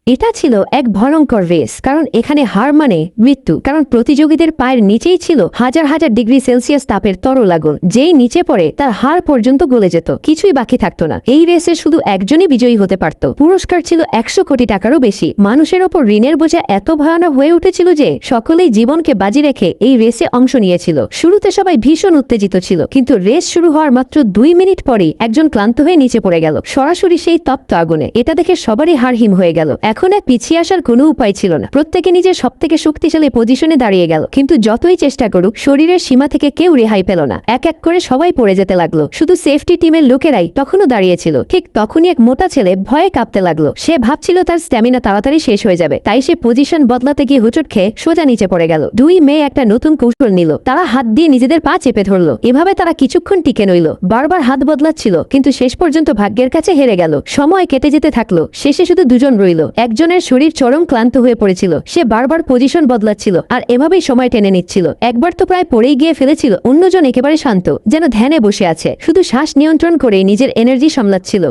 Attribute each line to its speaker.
Speaker 1: এটা ছিল এক ভয়ঙ্কর রেস, কারণ এখানে হার মানে মৃত্যু। কারণ প্রতিযোগীদের পায়ের নিচেই ছিল হাজার হাজার ডিগ্রি সেলসিয়াস তাপের তরল আগুন। যেই নিচে পড়ে তার হাড় পর্যন্ত গলে যেত, কিছুই বাকি থাকতো না। এই রেসে শুধু একজনই বিজয়ী হতে পারত। পুরস্কার ছিল 100 কোটি টাকারও বেশি। মানুষের ওপর ঋণের বোঝা এত ভয়ানক হয়ে উঠেছিল যে সকলেই জীবনকে বাজি রেখে এই রেসে অংশ নিয়েছিল। শুরুতে সবাই ভীষণ উত্তেজিত ছিল, কিন্তু রেস শুরু হওয়ার মাত্র 2 মিনিট পরেই একজন ক্লান্ত হয়ে নিচে পড়ে গেল, সরাসরি সেই তপ্ত আগুনে। এটা দেখে সবারই হাড় হিম হয়ে গেল। এখন এক পিছিয়ে আসার কোনো উপায় ছিল না। প্রত্যেকে নিজের সবথেকে শক্তিশালী পজিশনে দাঁড়িয়ে গেল, কিন্তু যতই চেষ্টা করুক শরীরের সীমা থেকে কেউ রেহাই পেল না। এক এক করে সবাই পড়ে যেতে লাগলো। শুধু সেফটি টিমের লোকেরাই তখনও দাঁড়িয়েছিল। ঠিক তখনই এক মোটা ছেলে ভয়ে কাঁপতে লাগলো। সে ভাবছিল তার স্ট্যামিনা তাড়াতাড়ি শেষ হয়ে যাবে, তাই সে পজিশন বদলাতে গিয়ে হুচট খেয়ে সোজা নিচে পড়ে গেল। 2 মেয়ে একটা নতুন কৌশল নিল। তারা হাত দিয়ে নিজেদের পা চেপে ধরলো। এভাবে তারা কিছুক্ষণ টিকে রইল, বারবার হাত বদলাচ্ছিল, কিন্তু শেষ পর্যন্ত ভাগ্যের কাছে হেরে গেল। সময় কেটে যেতে থাকলো। শেষে শুধু দুজন রইল। একজনের শরীর চরম ক্লান্ত হয়ে পড়েছিল। সে বারবার পজিশন বদলাচ্ছিল আর এভাবেই সময় টেনে নিচ্ছিল। একবার তো প্রায় পড়েই গিয়ে ফেলেছিল। অন্যজন একেবারে শান্ত, যেন ধ্যানে বসে আছে, শুধু শ্বাস নিয়ন্ত্রণ করে নিজের এনার্জি সামলাচ্ছিল।